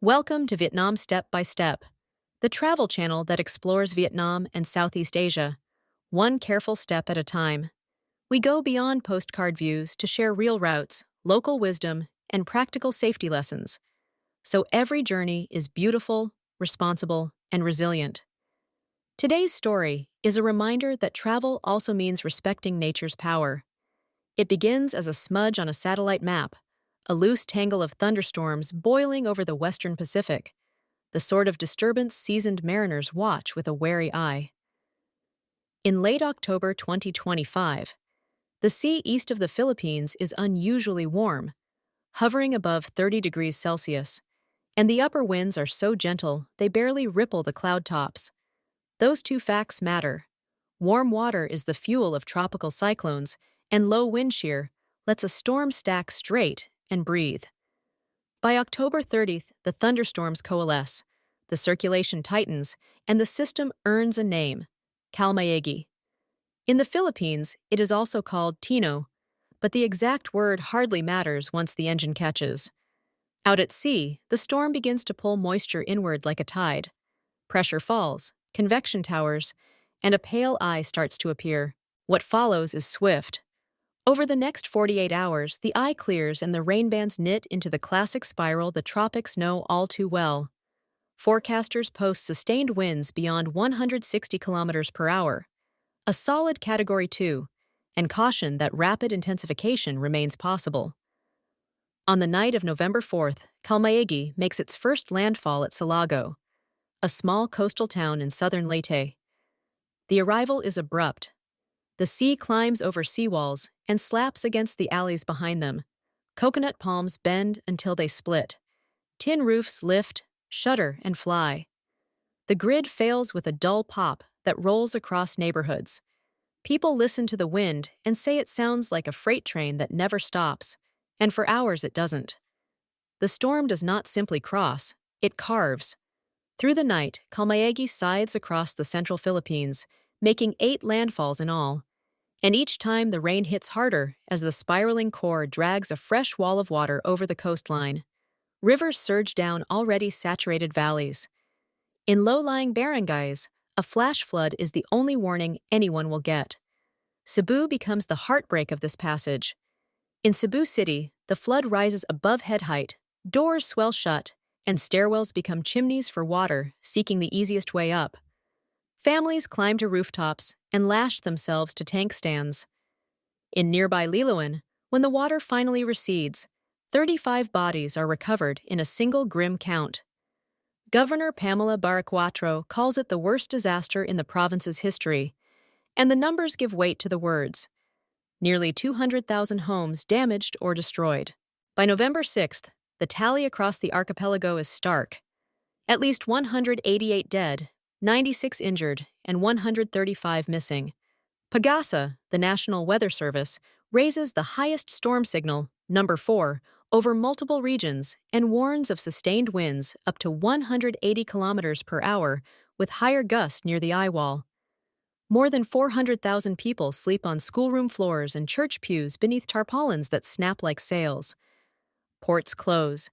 Welcome to Vietnam Step by Step, the travel channel that explores Vietnam and Southeast Asia, one careful step at a time. We go beyond postcard views to share real routes, local wisdom, and practical safety lessons, so every journey is beautiful, responsible, and resilient. Today's story is a reminder that travel also means respecting nature's power. It begins as a smudge on a satellite map, a loose tangle of thunderstorms boiling over the western Pacific, the sort of disturbance seasoned mariners watch with a wary eye. In late October 2025, the sea east of the Philippines is unusually warm, hovering above 30 degrees Celsius, and the upper winds are so gentle they barely ripple the cloud tops. Those two facts matter. Warm water is the fuel of tropical cyclones, and low wind shear lets a storm stack straight and breathe. By October 30th, the thunderstorms coalesce, the circulation tightens, and the system earns a name: Kalmaegi. In the Philippines, it is also called Tino, but the exact word hardly matters once the engine catches. Out at sea, the storm begins to pull moisture inward like a tide. Pressure falls, convection towers, and a pale eye starts to appear. What follows is swift. Over the next 48 hours, the eye clears and the rain bands knit into the classic spiral the tropics know all too well. Forecasters post sustained winds beyond 160 kilometers per hour, a solid Category 2, and caution that rapid intensification remains possible. On the night of November 4th, Kalmaegi makes its first landfall at Silago, a small coastal town in southern Leyte. The arrival is abrupt. The sea climbs over seawalls and slaps against the alleys behind them. Coconut palms bend until they split. Tin roofs lift, shudder, and fly. The grid fails with a dull pop that rolls across neighborhoods. People listen to the wind and say it sounds like a freight train that never stops, and for hours it doesn't. The storm does not simply cross, it carves. Through the night, Kalmaegi scythes across the central Philippines, making 8 landfalls in all. And each time the rain hits harder as the spiraling core drags a fresh wall of water over the coastline. Rivers surge down already saturated valleys. In low-lying barangays, a flash flood is the only warning anyone will get. Cebu becomes the heartbreak of this passage. In Cebu City, the flood rises above head height, doors swell shut, and stairwells become chimneys for water seeking the easiest way up. Families climb to rooftops and lash themselves to tank stands. In nearby Liloan, when the water finally recedes, 35 bodies are recovered in a single grim count. Governor Pamela Baracuatro calls it the worst disaster in the province's history, and the numbers give weight to the words. Nearly 200,000 homes damaged or destroyed. By November 6th, the tally across the archipelago is stark. At least 188 dead, 96 injured, and 135 missing. Pagasa, the National Weather Service, raises the highest storm signal, number 4, over multiple regions and warns of sustained winds up to 180 kilometers per hour with higher gusts near the eye wall. More than 400,000 people sleep on schoolroom floors and church pews beneath tarpaulins that snap like sails. Ports close.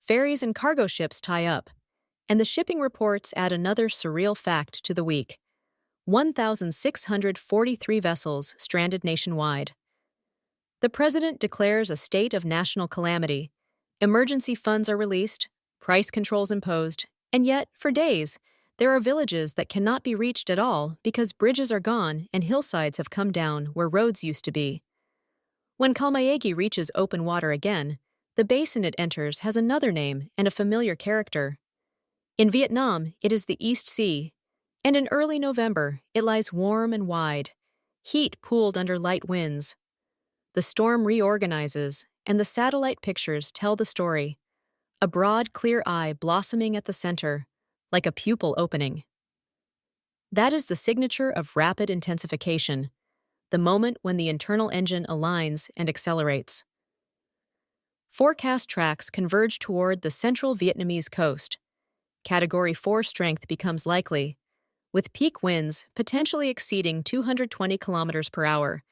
Ferries and cargo ships tie up. And the shipping reports add another surreal fact to the week: 1,643 vessels stranded nationwide. The president declares a state of national calamity. Emergency funds are released, price controls imposed, and yet, for days, there are villages that cannot be reached at all because bridges are gone and hillsides have come down where roads used to be. When Kalmaegi reaches open water again, the basin it enters has another name and a familiar character. In Vietnam, it is the East Sea, and in early November, it lies warm and wide, heat pooled under light winds. The storm reorganizes, and the satellite pictures tell the story: a broad, clear eye blossoming at the center, like a pupil opening. That is the signature of rapid intensification, the moment when the internal engine aligns and accelerates. Forecast tracks converge toward the central Vietnamese coast. Category 4 strength becomes likely, with peak winds potentially exceeding 220 kilometers per hour,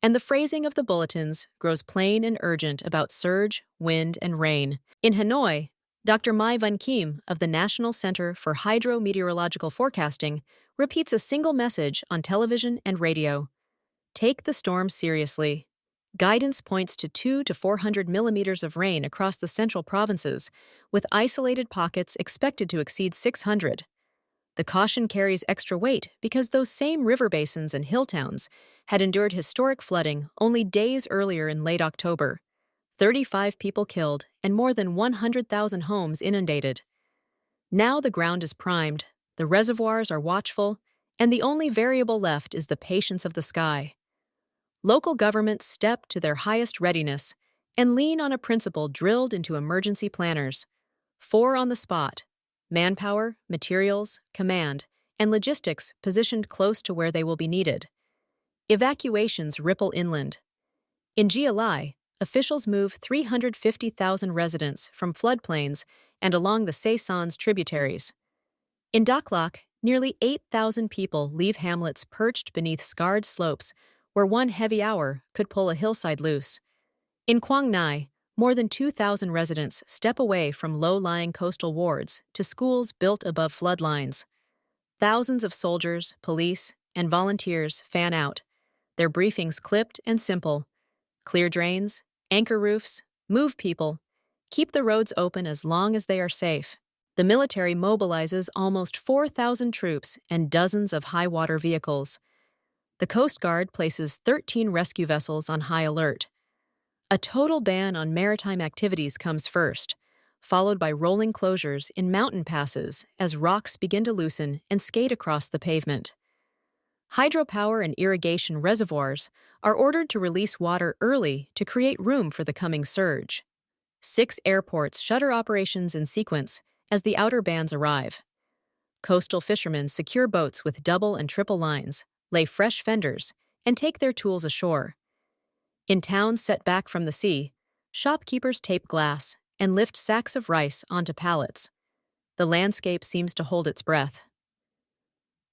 and the phrasing of the bulletins grows plain and urgent about surge, wind, and rain. In Hanoi, Dr. Mai Van Kim of the National Center for Hydrometeorological Forecasting repeats a single message on television and radio. Take the storm seriously. Guidance points to 2 to 400 millimeters of rain across the central provinces, with isolated pockets expected to exceed 600. The caution carries extra weight because those same river basins and hill towns had endured historic flooding only days earlier in late October. 35 people killed and more than 100,000 homes inundated. Now the ground is primed, the reservoirs are watchful, and the only variable left is the patience of the sky. Local governments step to their highest readiness and lean on a principle drilled into emergency planners. 4 on the spot: manpower, materials, command, and logistics positioned close to where they will be needed. Evacuations ripple inland. In GLI, officials move 350,000 residents from floodplains and along the Saison's tributaries. In Daklak, nearly 8,000 people leave hamlets perched beneath scarred slopes where one heavy hour could pull a hillside loose. In Quang Nai, more than 2,000 residents step away from low-lying coastal wards to schools built above floodlines. Thousands of soldiers, police, and volunteers fan out, their briefings clipped and simple. Clear drains, anchor roofs, move people, keep the roads open as long as they are safe. The military mobilizes almost 4,000 troops and dozens of high-water vehicles. The Coast Guard places 13 rescue vessels on high alert. A total ban on maritime activities comes first, followed by rolling closures in mountain passes as rocks begin to loosen and skate across the pavement. Hydropower and irrigation reservoirs are ordered to release water early to create room for the coming surge. 6 airports shutter operations in sequence as the outer bans arrive. Coastal fishermen secure boats with double and triple lines, lay fresh fenders, and take their tools ashore. In towns set back from the sea, shopkeepers tape glass and lift sacks of rice onto pallets. The landscape seems to hold its breath.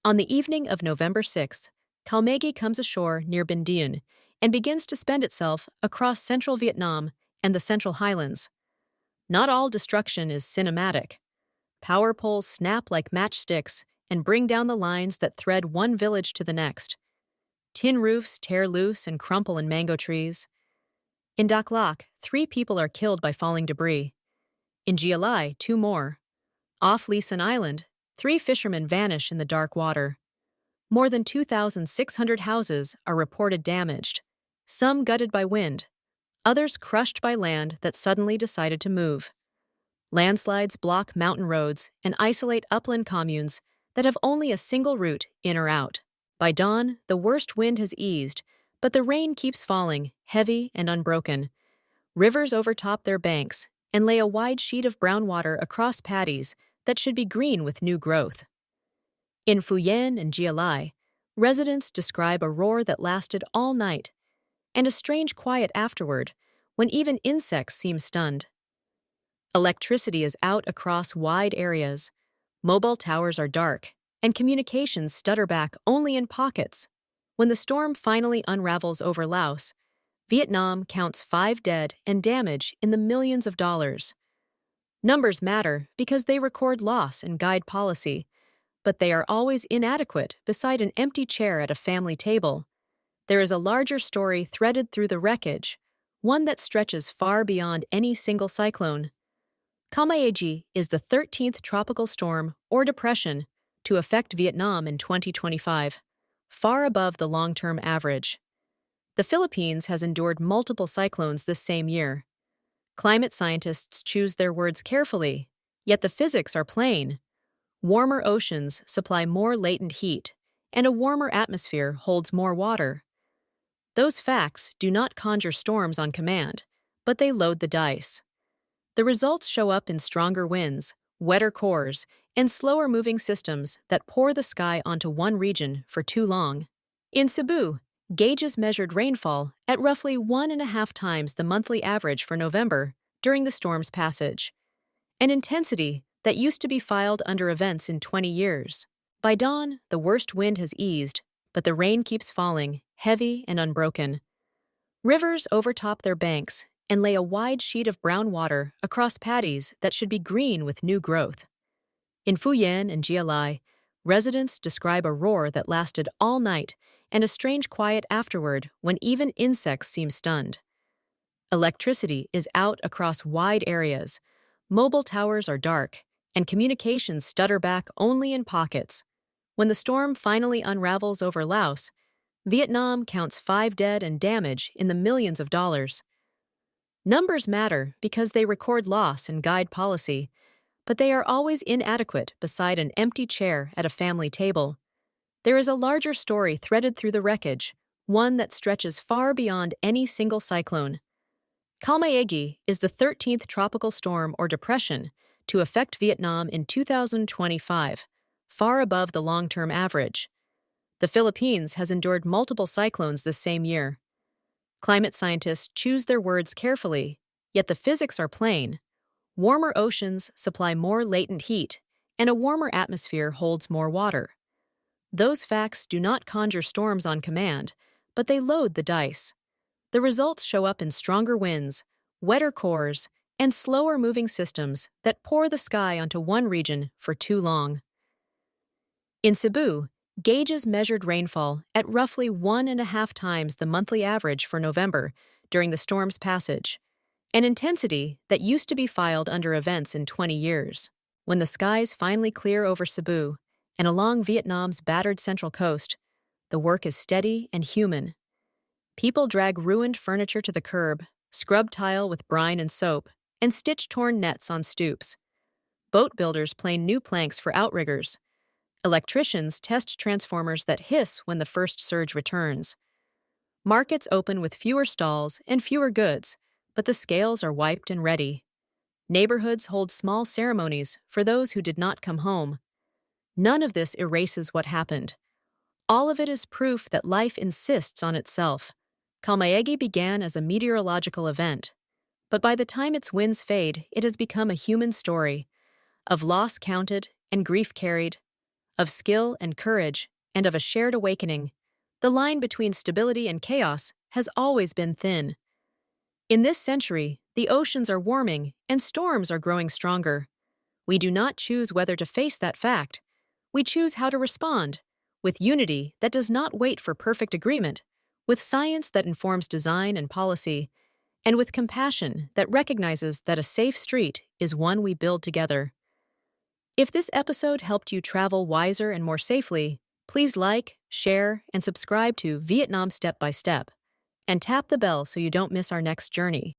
On the evening of November 6th, Kalmaegi comes ashore near Bình Định and begins to spend itself across central Vietnam and the central Highlands. Not all destruction is cinematic. Power poles snap like matchsticks and bring down the lines that thread one village to the next. Tin roofs tear loose and crumple in mango trees. In Daklak, 3 people are killed by falling debris. In GLI, 2 more. Off Liloan Island, 3 fishermen vanish in the dark water. More than 2,600 houses are reported damaged, some gutted by wind, others crushed by land that suddenly decided to move. Landslides block mountain roads and isolate upland communes that have only a single route in or out. By dawn, the worst wind has eased, but the rain keeps falling, heavy and unbroken. Rivers overtop their banks and lay a wide sheet of brown water across paddies that should be green with new growth. In Phu and GLI, residents describe a roar that lasted all night, and a strange quiet afterward, when even insects seem stunned. Electricity is out across wide areas. Mobile towers are dark, and communications stutter back only in pockets. When the storm finally unravels over Laos, Vietnam counts 5 dead and damage in the millions of dollars. Numbers matter because they record loss and guide policy, but they are always inadequate beside an empty chair at a family table. There is a larger story threaded through the wreckage, one that stretches far beyond any single cyclone. Kalmaegi is the 13th tropical storm or depression to affect Vietnam in 2025, far above the long-term average. The Philippines has endured multiple cyclones this same year. Climate scientists choose their words carefully, yet the physics are plain. Warmer oceans supply more latent heat, and a warmer atmosphere holds more water. Those facts do not conjure storms on command, but they load the dice. The results show up in stronger winds, wetter cores, and slower-moving systems that pour the sky onto one region for too long. In Cebu, gauges measured rainfall at roughly 1.5 times the monthly average for November during the storm's passage, an intensity that used to be filed under events in 20 years. By dawn, the worst wind has eased, but the rain keeps falling, heavy and unbroken. Rivers overtop their banks, and lay a wide sheet of brown water across paddies that should be green with new growth. In Phuyen and Gia, residents describe a roar that lasted all night and a strange quiet afterward when even insects seem stunned. Electricity is out across wide areas, mobile towers are dark, and communications stutter back only in pockets. When the storm finally unravels over Laos, Vietnam counts 5 dead and damage in the millions of dollars. Numbers matter because they record loss and guide policy, but they are always inadequate beside an empty chair at a family table. There is a larger story threaded through the wreckage, one that stretches far beyond any single cyclone. Kalmaegi is the 13th tropical storm or depression to affect Vietnam in 2025, far above the long-term average. The Philippines has endured multiple cyclones this same year. Climate scientists choose their words carefully, yet the physics are plain. Warmer oceans supply more latent heat, and a warmer atmosphere holds more water. Those facts do not conjure storms on command, but they load the dice. The results show up in stronger winds, wetter cores, and slower-moving systems that pour the sky onto one region for too long. In Cebu, gauges measured rainfall at roughly 1.5 times the monthly average for November during the storm's passage, an intensity that used to be filed under events in 20 years. When the skies finally clear over Cebu and along Vietnam's battered central coast, the work is steady and human. People drag ruined furniture to the curb, scrub tile with brine and soap, and stitch torn nets on stoops. Boat builders plane new planks for outriggers. Electricians test transformers that hiss when the first surge returns. Markets open with fewer stalls and fewer goods, but the scales are wiped and ready. Neighborhoods hold small ceremonies for those who did not come home. None of this erases what happened. All of it is proof that life insists on itself. Kalmaegi began as a meteorological event, but by the time its winds fade, it has become a human story, of loss counted and grief carried, of skill and courage, and of a shared awakening. The line between stability and chaos has always been thin. In this century, the oceans are warming and storms are growing stronger. We do not choose whether to face that fact. We choose how to respond, with unity that does not wait for perfect agreement, with science that informs design and policy, and with compassion that recognizes that a safe street is one we build together. If this episode helped you travel wiser and more safely, please like, share, and subscribe to Vietnam Step by Step, and tap the bell so you don't miss our next journey.